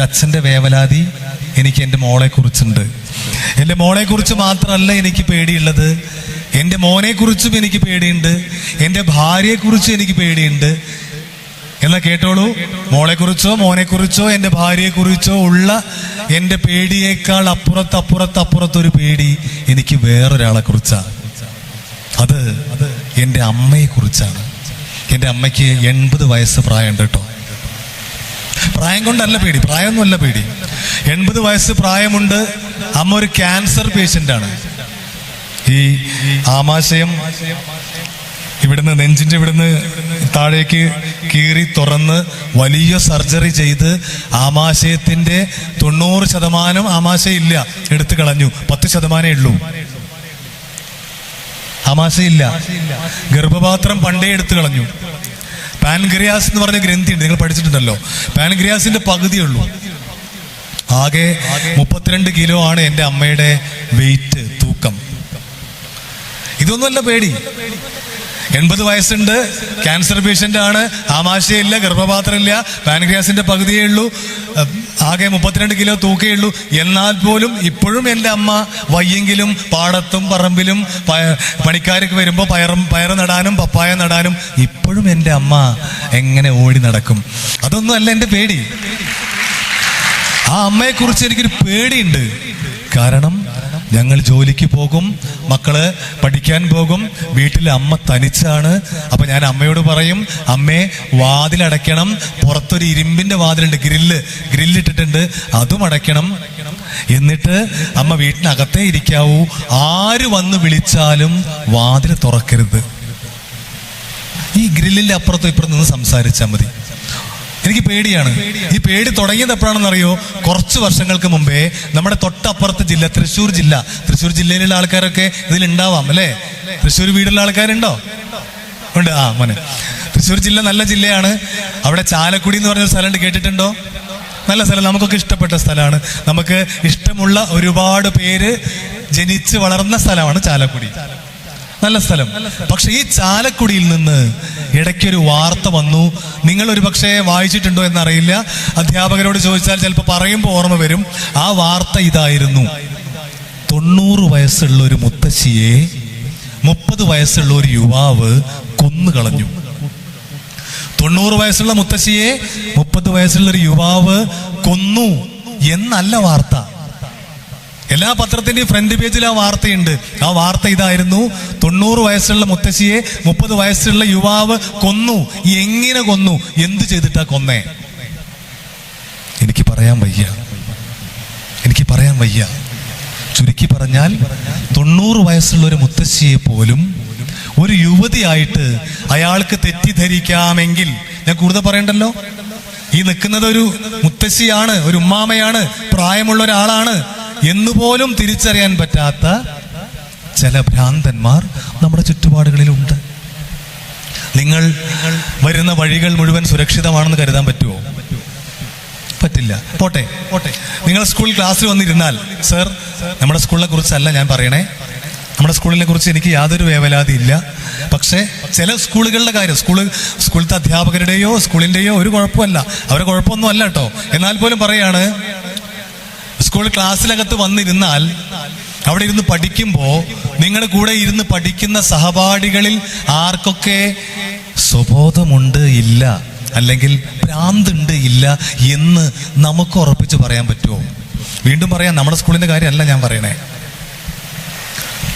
ഒരച്ഛൻ്റെ വേവലാതി എനിക്ക് എൻ്റെ മോളെക്കുറിച്ചുണ്ട്. എൻ്റെ മോളെക്കുറിച്ച് മാത്രമല്ല എനിക്ക് പേടിയുള്ളത്, എൻ്റെ മോനെക്കുറിച്ചും എനിക്ക് പേടിയുണ്ട്, എൻ്റെ ഭാര്യയെക്കുറിച്ചും എനിക്ക് പേടിയുണ്ട്. എന്നാ കേട്ടോളൂ, മോളെക്കുറിച്ചോ മോനെക്കുറിച്ചോ എൻ്റെ ഭാര്യയെക്കുറിച്ചോ ഉള്ള എൻ്റെ പേടിയേക്കാൾ അപ്പുറത്തൊരു പേടി എനിക്ക് വേറൊരാളെ കുറിച്ചാണ്. അത് എൻ്റെ അമ്മയെക്കുറിച്ചാണ്. എൻ്റെ അമ്മയ്ക്ക് 80 വയസ്സ് പ്രായമുണ്ട് കേട്ടോ. പ്രായം കൊണ്ടല്ല പേടി, പ്രായമൊന്നുമല്ല പേടി. 80 വയസ്സ് പ്രായമുണ്ട്. അമ്മ ഒരു ക്യാൻസർ പേഷ്യൻ്റാണ്. ഈ ആമാശയം ഇവിടുന്ന് നെഞ്ചിൻ്റെ ഇവിടുന്ന് താഴേക്ക് കീറി തുറന്ന് വലിയ സർജറി ചെയ്ത് ആമാശയത്തിൻ്റെ 90% ആമാശയം ഇല്ല, എടുത്തു കളഞ്ഞു. 10% ഉള്ളൂ. ആമാശയം ഇല്ല. ഗർഭപാത്രം പണ്ടേ എടുത്തു കളഞ്ഞു. പാൻക്രിയാസ് എന്ന് പറഞ്ഞ ഗ്രന്ഥിയുണ്ട്, നിങ്ങൾ പഠിച്ചിട്ടുണ്ടല്ലോ. പാൻക്രിയാസിന്റെ പകുതിയുള്ളൂ. ആകെ 32 കിലോ ആണ് എൻ്റെ അമ്മയുടെ വെയിറ്റ്, തൂക്കം. ഇതൊന്നുമല്ല പേടി. 80 വയസ്സുണ്ട്, ക്യാൻസർ പേഷ്യന്റ് ആണ്, ആമാശയമില്ല, ഗർഭപാത്രം ഇല്ല, പാൻക്രിയാസിന്റെ പകുതിയേ ഉള്ളൂ, ആകെ 32 കിലോ തൂക്കേ ഉള്ളൂ. എന്നാൽ പോലും ഇപ്പോഴും എൻ്റെ അമ്മ വയ്യെങ്കിലും പാടത്തും പറമ്പിലും പണിക്കാരൊക്കെ വരുമ്പോൾ പയറ് നടാനും പപ്പായ നടാനും ഇപ്പോഴും എൻ്റെ അമ്മ എങ്ങനെ ഓടി നടക്കും. അതൊന്നും അല്ല എൻ്റെ പേടി. ആ അമ്മയെക്കുറിച്ച് എനിക്കൊരു പേടിയുണ്ട്. കാരണം ഞങ്ങൾ ജോലിക്ക് പോകും, മക്കള് പഠിക്കാൻ പോകും, വീട്ടിൽ അമ്മ തനിച്ചാണ്. അപ്പൊ ഞാൻ അമ്മയോട് പറയും, അമ്മേ വാതിലടയ്ക്കണം, പുറത്തൊരു ഇരുമ്പിന്റെ വാതിലുണ്ട്, ഗ്രില്ലിട്ടിട്ടുണ്ട്, അതും അടയ്ക്കണം. എന്നിട്ട് അമ്മ വീട്ടിനകത്തേ ഇരിക്കാവൂ, ആര് വന്ന് വിളിച്ചാലും വാതിൽ തുറക്കരുത്. ഈ ഗ്രില്ലിന്റെ അപ്പുറത്തും ഇപ്പുറത്തും നിന്ന് സംസാരിച്ചാൽ മതി. എനിക്ക് പേടിയാണ്. ഈ പേടി തുടങ്ങിയത് എപ്പോഴാണെന്നറിയോ? കുറച്ച് വർഷങ്ങൾക്ക് മുമ്പേ നമ്മുടെ തൊട്ടപ്പുറത്തെ ജില്ല, തൃശ്ശൂർ ജില്ലയിലുള്ള ആൾക്കാരൊക്കെ ഇതിലുണ്ടാവാം അല്ലേ? തൃശ്ശൂർ വീടുള്ള ആൾക്കാരുണ്ടോ? ഉണ്ട്. ആ മോനെ, തൃശ്ശൂർ ജില്ല നല്ല ജില്ലയാണ്. അവിടെ ചാലക്കുടി എന്ന് പറഞ്ഞൊരു സ്ഥലമുണ്ട്, കേട്ടിട്ടുണ്ടോ? നല്ല സ്ഥലം, നമുക്കൊക്കെ ഇഷ്ടപ്പെട്ട സ്ഥലമാണ്. നമുക്ക് ഇഷ്ടമുള്ള ഒരുപാട് പേര് ജനിച്ച് വളർന്ന സ്ഥലമാണ് ചാലക്കുടി. നല്ല സ്ഥലം. പക്ഷെ ഈ ചാലക്കുടിയിൽ നിന്ന് ഇടയ്ക്കൊരു വാർത്ത വന്നു. നിങ്ങൾ ഒരു പക്ഷേ വായിച്ചിട്ടുണ്ടോ എന്നറിയില്ല. അധ്യാപകരോട് ചോദിച്ചാൽ ചിലപ്പോൾ പറയുമ്പോൾ ഓർമ്മ വരും. ആ വാർത്ത ഇതായിരുന്നു: 90 വയസ്സുള്ള ഒരു മുത്തശ്ശിയെ 30 വയസ്സുള്ള ഒരു യുവാവ് കൊന്നുകളഞ്ഞു. 90 വയസ്സുള്ള മുത്തശ്ശിയെ 30 വയസ്സുള്ള ഒരു യുവാവ് കൊന്നു എന്നല്ല വാർത്ത. എല്ലാ പത്രത്തിന്റെയും ഫ്രണ്ട് പേജിൽ ആ വാർത്തയുണ്ട്. ആ വാർത്ത ഇതായിരുന്നു: 90 വയസ്സുള്ള മുത്തശ്ശിയെ 30 വയസ്സുള്ള യുവാവ് കൊന്നു. എങ്ങനെ കൊന്നു? എന്ത് ചെയ്തിട്ടാ കൊന്നേ? എനിക്ക് പറയാൻ വയ്യ. ചുരുക്കി പറഞ്ഞാൽ 90 വയസ്സുള്ള ഒരു മുത്തശ്ശിയെ പോലും ഒരു യുവതിയായിട്ട് അയാൾക്ക് തെറ്റിദ്ധരിക്കാമെങ്കിൽ, ഞാൻ കൂടുതൽ പറയണ്ടല്ലോ, ഈ നിൽക്കുന്നത് ഒരു മുത്തശ്ശിയാണ്, ഒരു ഉമ്മാമയാണ്, പ്രായമുള്ള ഒരാളാണ് എന്നുപോലും തിരിച്ചറിയാൻ പറ്റാത്ത ചില ഭ്രാന്തന്മാർ നമ്മുടെ ചുറ്റുപാടുകളിലുണ്ട്. നിങ്ങൾ വരുന്ന വഴികൾ മുഴുവൻ സുരക്ഷിതമാണെന്ന് കരുതാൻ പറ്റുമോ? പറ്റില്ല. പോട്ടെ. നിങ്ങൾ സ്കൂൾ ക്ലാസ്സിൽ വന്നിരുന്നാൽ, സർ, നമ്മുടെ സ്കൂളിനെ കുറിച്ചല്ല ഞാൻ പറയണേ, നമ്മുടെ സ്കൂളിനെ കുറിച്ച് എനിക്ക് യാതൊരു വേവലാതി ഇല്ല. പക്ഷേ ചില സ്കൂളുകളുടെ കാര്യം, സ്കൂളിലത്തെ അധ്യാപകരുടെയോ സ്കൂളിൻ്റെയോ ഒരു കുഴപ്പമല്ല, അവരുടെ കുഴപ്പമൊന്നും അല്ല കേട്ടോ. എന്നാൽ പോലും പറയാണ്, സ്കൂൾ ക്ലാസ്സിനകത്ത് വന്നിരുന്നാൽ അവിടെ ഇരുന്ന് പഠിക്കുമ്പോൾ നിങ്ങളുടെ കൂടെ ഇരുന്ന് പഠിക്കുന്ന സഹപാഠികളിൽ ആർക്കൊക്കെ സ്വബോധമുണ്ട് ഇല്ല, അല്ലെങ്കിൽ ഭ്രാന്തുണ്ട് ഇല്ല എന്ന് നമുക്ക് ഉറപ്പിച്ച് പറയാൻ പറ്റുമോ? വീണ്ടും പറയാം, നമ്മുടെ സ്കൂളിന്റെ കാര്യമല്ല ഞാൻ പറയണേ.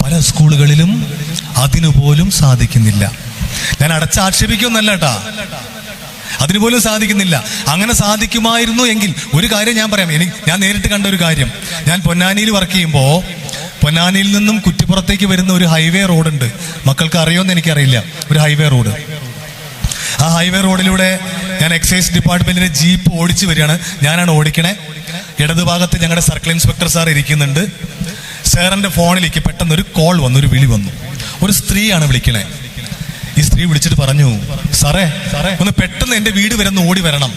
പല സ്കൂളുകളിലും അതിനുപോലും സാധിക്കുന്നില്ല. ഞാൻ അടച്ചാക്ഷേപിക്കുമെന്നല്ല കേട്ടാ, അതിനുപോലും സാധിക്കുന്നില്ല. അങ്ങനെ സാധിക്കുമായിരുന്നു എങ്കിൽ ഒരു കാര്യം ഞാൻ പറയാം. ഞാൻ നേരിട്ട് കണ്ട ഒരു കാര്യം, ഞാൻ പൊന്നാനിയിൽ വർക്ക് ചെയ്യുമ്പോൾ പൊന്നാനിയിൽ നിന്നും കുറ്റിപ്പുറത്തേക്ക് വരുന്ന ഒരു ഹൈവേ റോഡുണ്ട്. മക്കൾക്ക് അറിയുമെന്ന് എനിക്കറിയില്ല. ഒരു ഹൈവേ റോഡ്. ആ ഹൈവേ റോഡിലൂടെ ഞാൻ എക്സൈസ് ഡിപ്പാർട്ട്മെന്റിന്റെ ജീപ്പ് ഓടിച്ചു വരികയാണ്. ഞാനാണ് ഓടിക്കണേ. ഇടതുഭാഗത്ത് ഞങ്ങളുടെ സർക്കിൾ ഇൻസ്പെക്ടർ സാർ ഇരിക്കുന്നുണ്ട്. സാറിന്റെ ഫോണിലേക്ക് പെട്ടെന്ന് ഒരു കോൾ വന്നു, ഒരു വിളി വന്നു. ഒരു സ്ത്രീയാണ് വിളിക്കണേ. ഈ സ്ത്രീ വിളിച്ചിട്ട് പറഞ്ഞു, സാറേ ഒന്ന് പെട്ടെന്ന് എൻ്റെ വീട് വരെ ഒന്ന് ഓടി വരണം.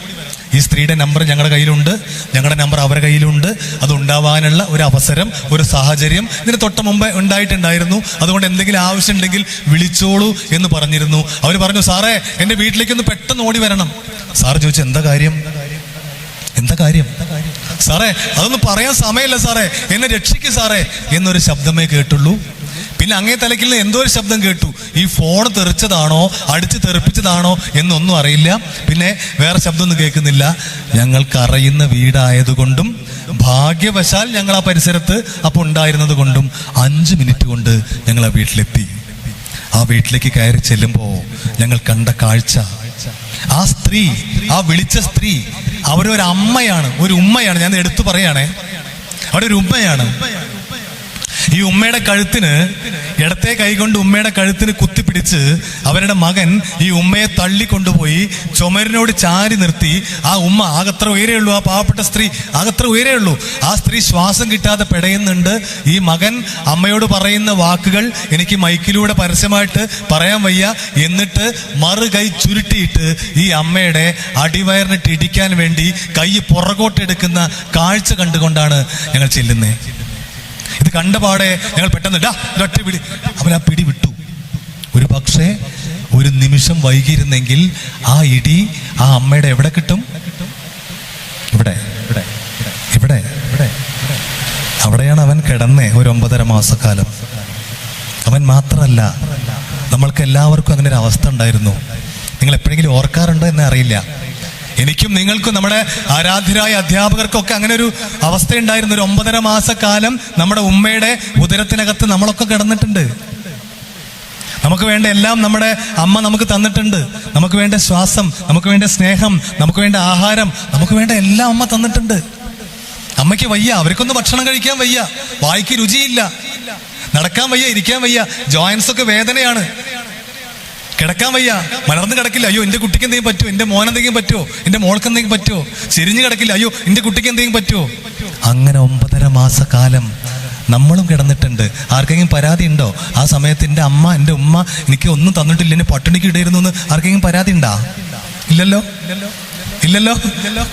ഈ സ്ത്രീയുടെ നമ്പർ ഞങ്ങളുടെ കയ്യിലുണ്ട്, ഞങ്ങളുടെ നമ്പർ അവരുടെ കയ്യിലുണ്ട്. അത് ഉണ്ടാവാനുള്ള ഒരു അവസരം, ഒരു സാഹചര്യം ഇതിന് തൊട്ട് മുമ്പ് ഉണ്ടായിട്ടുണ്ടായിരുന്നു. അതുകൊണ്ട് എന്തെങ്കിലും ആവശ്യം ഉണ്ടെങ്കിൽ വിളിച്ചോളൂ എന്ന് പറഞ്ഞിരുന്നു. അവർ പറഞ്ഞു, സാറേ എൻ്റെ വീട്ടിലേക്ക് ഒന്ന് പെട്ടെന്ന് ഓടി വരണം. സാറ് ചോദിച്ചു, എന്താ കാര്യം? സാറേ അതൊന്നും പറയാൻ സമയമില്ല സാറേ, എന്നെ രക്ഷിക്ക് സാറേ എന്നൊരു ശബ്ദമേ കേട്ടുള്ളൂ. പിന്നെ അങ്ങേ തലക്കിൽ എന്തോ ഒരു ശബ്ദം കേട്ടു. ഈ ഫോൺ തെറിച്ചതാണോ അടിച്ച് തെറിപ്പിച്ചതാണോ എന്നൊന്നും അറിയില്ല. പിന്നെ വേറെ ശബ്ദമൊന്നും കേൾക്കുന്നില്ല. ഞങ്ങൾക്ക് അറിയുന്ന വീടായതുകൊണ്ടും ഭാഗ്യവശാൽ ഞങ്ങൾ ആ പരിസരത്ത് അപ്പോൾ ഉണ്ടായിരുന്നത് കൊണ്ടും 5 മിനിറ്റ് കൊണ്ട് ഞങ്ങൾ ആ വീട്ടിലെത്തി. ആ വീട്ടിലേക്ക് കയറി ചെല്ലുമ്പോൾ ഞങ്ങൾ കണ്ട കാഴ്ച, ആ സ്ത്രീ, ആ വിളിച്ച സ്ത്രീ അവരൊരു അമ്മയാണ്, ഒരു ഉമ്മയാണ്. ഞാൻ എടുത്തു പറയാണേ, അവിടെ ഒരു ഉമ്മയാണ്. ഈ ഉമ്മയുടെ കഴുത്തിന്, ഇടത്തെ കൈകൊണ്ട് ഉമ്മയുടെ കഴുത്തിന് കുത്തിപ്പിടിച്ച് അവരുടെ മകൻ ഈ ഉമ്മയെ തള്ളിക്കൊണ്ടുപോയി ചുമരിനോട് ചാരി നിർത്തി. ആ ഉമ്മ ആകത്ര ഉയരേയുള്ളൂ, ആ പാവപ്പെട്ട സ്ത്രീ ആകത്ര ഉയരേയുള്ളൂ. ആ സ്ത്രീ ശ്വാസം കിട്ടാതെ പെടയുന്നുണ്ട്. ഈ മകൻ അമ്മയോട് പറയുന്ന വാക്കുകൾ എനിക്ക് മൈക്കിലൂടെ പരസ്യമായിട്ട് പറയാൻ വയ്യ. എന്നിട്ട് മറു കൈ ചുരുട്ടിയിട്ട് ഈ അമ്മയുടെ അടിവയറിനിട്ട് ഇടിക്കാൻ വേണ്ടി കൈ പുറകോട്ടെടുക്കുന്ന കാഴ്ച കണ്ടുകൊണ്ടാണ് ഞങ്ങൾ ചെല്ലുന്നത്. ഇത് കണ്ടപാടെ ഞങ്ങൾ പെട്ടെന്ന് ഒറ്റ പിടി, അവരാ പിടി വിട്ടു. ഒരു പക്ഷേ ഒരു നിമിഷം വൈകിയിരുന്നെങ്കിൽ ആ ഇടി ആ അമ്മയുടെ എവിടെ കിട്ടും? ഇവിടെ ഇവിടെ ഇവിടെ ഇവിടെ അവിടെയാണ് അവൻ കിടന്നേ ഒരു 9.5 മാസക്കാലം. അവൻ മാത്രമല്ല, നമ്മൾക്ക് എല്ലാവർക്കും അങ്ങനെ ഒരു അവസ്ഥ ഉണ്ടായിരുന്നു. നിങ്ങൾ എപ്പോഴെങ്കിലും ഓർക്കാറുണ്ടോ എന്ന് അറിയില്ല. എനിക്കും നിങ്ങൾക്കും നമ്മുടെ ആരാധ്യരായ അധ്യാപകർക്കൊക്കെ അങ്ങനെ ഒരു അവസ്ഥയുണ്ടായിരുന്നു. ഒരു 9.5 മാസക്കാലം നമ്മുടെ ഉമ്മയുടെ ഉദരത്തിനകത്ത് നമ്മളൊക്കെ കിടന്നിട്ടുണ്ട്. നമുക്ക് വേണ്ട എല്ലാം നമ്മുടെ അമ്മ നമുക്ക് തന്നിട്ടുണ്ട്. നമുക്ക് വേണ്ട ശ്വാസം, നമുക്ക് വേണ്ട സ്നേഹം, നമുക്ക് വേണ്ട ആഹാരം, നമുക്ക് വേണ്ട എല്ലാം അമ്മ തന്നിട്ടുണ്ട്. അമ്മയ്ക്ക് വയ്യ, അവർക്കൊന്നും ഭക്ഷണം കഴിക്കാൻ വയ്യ, വായിക്ക് രുചിയില്ല, നടക്കാൻ വയ്യ, ഇരിക്കാൻ വയ്യ, ജോയിൻസ് ഒക്കെ വേദനയാണ്, കിടക്കാൻ വയ്യ, മലർന്ന് കിടക്കില്ല. അയ്യോ എന്റെ കുട്ടിക്ക് എന്തെങ്കിലും പറ്റുമോ, എന്റെ മോൻ എന്തെങ്കിലും പറ്റുമോ, എന്റെ മോൾക്ക് എന്തെങ്കിലും പറ്റുമോ, ചെരിഞ്ഞ് കിടക്കില്ല, അയ്യോ എന്റെ കുട്ടിക്ക് എന്തെങ്കിലും പറ്റുമോ. അങ്ങനെ 9.5 മാസക്കാലം നമ്മളും കിടന്നിട്ടുണ്ട്. ആർക്കെങ്കിലും പരാതി ഉണ്ടോ? ആ സമയത്ത് എൻ്റെ അമ്മ, എൻ്റെ ഉമ്മ എനിക്ക് ഒന്നും തന്നിട്ടില്ല, എന്നെ പട്ടിണിക്ക് ഇടയിരുന്നു എന്ന് ആർക്കെങ്കിലും പരാതി ഉണ്ടാ? ഇല്ലല്ലോ, ഇല്ലല്ലോ, ഇല്ലല്ലോ.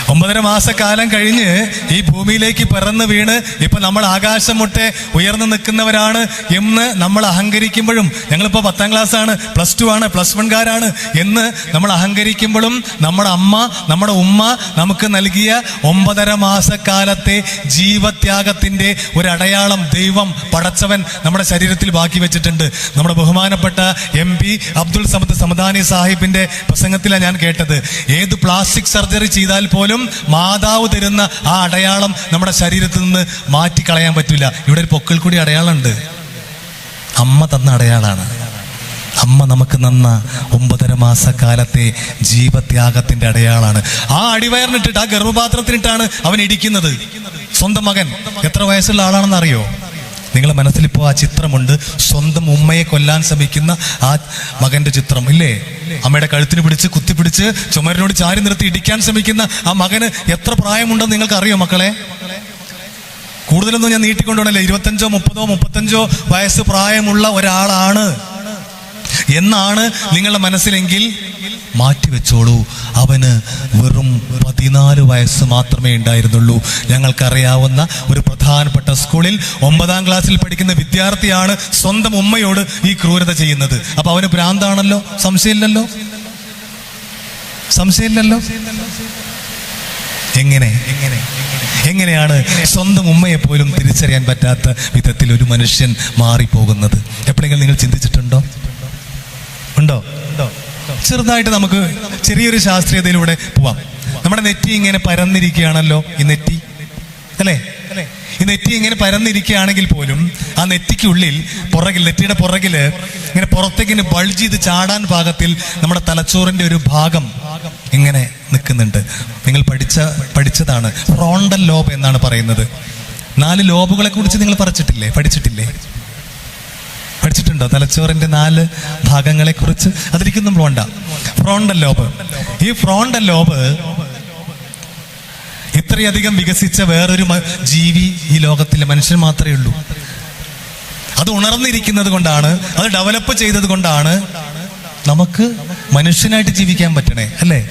9.5 മാസക്കാലം കഴിഞ്ഞ് ഈ ഭൂമിയിലേക്ക് പിറന്ന് വീണ് ഇപ്പൊ നമ്മൾ ആകാശം മുട്ടെ ഉയർന്നു നിൽക്കുന്നവരാണ് എന്ന് നമ്മൾ അഹങ്കരിക്കുമ്പോഴും, ഞങ്ങളിപ്പോ 10ാം ക്ലാസ് ആണ്, +2 ആണ്, +1കാരാണ് എന്ന് നമ്മൾ അഹങ്കരിക്കുമ്പോഴും നമ്മുടെ അമ്മ, നമ്മുടെ ഉമ്മ നമുക്ക് നൽകിയ 9.5 മാസക്കാലത്തെ ജീവത്യാഗത്തിന്റെ ഒരു അടയാളം ദൈവം പടച്ചവൻ നമ്മുടെ ശരീരത്തിൽ ബാക്കി വെച്ചിട്ടുണ്ട്. നമ്മുടെ ബഹുമാനപ്പെട്ട MP അബ്ദുൾ സമദ് സമദാനി സാഹിബിന്റെ പ്രസംഗത്തിലാണ് ഞാൻ കേട്ടത്. ഏത് പ്ലാസ്റ്റിക് സർജറി ചെയ്താൽ പോലും മാതാവ് തരുന്ന ആ അടയാളം നമ്മുടെ ശരീരത്തിൽ നിന്ന് മാറ്റിക്കളയാൻ പറ്റില്ല. ഇവിടെ ഒരു പൊക്കിൾ കൂടി അടയാളമുണ്ട്, അമ്മ തന്ന അടയാളാണ്. അമ്മ നമുക്ക് തന്ന 9.5 മാസക്കാലത്തെ ജീവത്യാഗത്തിന്റെ അടയാളാണ്. ആ അടിവയറിനിട്ടിട്ട്, ആ ഗർഭപാത്രത്തിനിട്ടാണ് അവൻ ഇടിക്കുന്നത്. സ്വന്തം മകൻ എത്ര വയസ്സുള്ള ആളാണെന്ന് അറിയോ? നിങ്ങളുടെ മനസ്സിലിപ്പോ ആ ചിത്രമുണ്ട്. സ്വന്തം ഉമ്മയെ കൊല്ലാൻ ശ്രമിക്കുന്ന ആ മകന്റെ ചിത്രം ഇല്ലേ? അമ്മയുടെ കഴുത്തിന് പിടിച്ച് കുത്തിപ്പിടിച്ച് ചുമരിനോട് ചാരി നിർത്തി ഇടിക്കാൻ ശ്രമിക്കുന്ന ആ മകന് എത്ര പ്രായമുണ്ടെന്ന് നിങ്ങൾക്ക് അറിയോ മക്കളെ? കൂടുതലൊന്നും ഞാൻ നീട്ടിക്കൊണ്ടുപോകണല്ലേ. 25, 30, 35 വയസ്സ് പ്രായമുള്ള ഒരാളാണ് എന്നാണ് നിങ്ങളുടെ മനസ്സിലെങ്കിൽ മാറ്റിവെച്ചോളൂ. അവന് വെറും 14 വയസ്സ് മാത്രമേ ഉണ്ടായിരുന്നുള്ളൂ. ഞങ്ങൾക്കറിയാവുന്ന ഒരു പ്രധാനപ്പെട്ട സ്കൂളിൽ 9ാം ക്ലാസ്സിൽ പഠിക്കുന്ന വിദ്യാർത്ഥിയാണ് സ്വന്തം ഉമ്മയോട് ഈ ക്രൂരത ചെയ്യുന്നത്. അപ്പൊ അവന് ഭ്രാന്താണല്ലോ, സംശയമില്ലല്ലോ, സംശയമില്ലല്ലോ. എങ്ങനെയാണ് സ്വന്തം ഉമ്മയെ പോലും തിരിച്ചറിയാൻ പറ്റാത്ത വിധത്തിൽ ഒരു മനുഷ്യൻ മാറിപ്പോകുന്നത്? എപ്പോഴെങ്കിലും നിങ്ങൾ ചിന്തിച്ചിട്ടുണ്ടോ? ഉണ്ടോ? ചെറുതായിട്ട് നമുക്ക് ചെറിയൊരു ശാസ്ത്രീയതയിലൂടെ പോവാം. നമ്മുടെ നെറ്റി ഇങ്ങനെ പരന്നിരിക്കുകയാണല്ലോ, ഈ നെറ്റി അല്ലേ? ഈ നെറ്റി ഇങ്ങനെ പരന്നിരിക്കുകയാണെങ്കിൽ പോലും ആ നെറ്റിക്കുള്ളിൽ പുറകിൽ, നെറ്റിയുടെ പുറകില് ഇങ്ങനെ പുറത്തേക്കിന് ബൾജ് ചെയ്ത് ചാടാൻ പാകത്തിൽ നമ്മുടെ തലച്ചോറിന്റെ ഒരു ഭാഗം ഇങ്ങനെ നിൽക്കുന്നുണ്ട്. നിങ്ങൾ പഠിച്ചതാണ്, ഫ്രോണ്ടൽ ലോബ് എന്നാണ് പറയുന്നത്. 4 ലോബുകളെ കുറിച്ച് നിങ്ങൾ പഠിച്ചിട്ടില്ലേ? പഠിച്ചിട്ടുണ്ടോ? തലച്ചോറിന്റെ 4 ഭാഗങ്ങളെ കുറിച്ച്. അതിരിക്കും പോണ്ട. ഫ്രോണ്ടൽ ലോബ്, ഈ ഫ്രോണ്ടൽ ലോബ് ഇത്രയധികം വികസിച്ച വേറൊരു ജീവി ഈ ലോകത്തിലെ മനുഷ്യൻ മാത്രമേ ഉള്ളൂ. അത് ഉണർന്നിരിക്കുന്നത് കൊണ്ടാണ്, അത് ഡെവലപ്പ് ചെയ്തത് കൊണ്ടാണ് നമുക്ക് മനുഷ്യനായിട്ട് ജീവിക്കാൻ പറ്റണേ. അല്ലേ?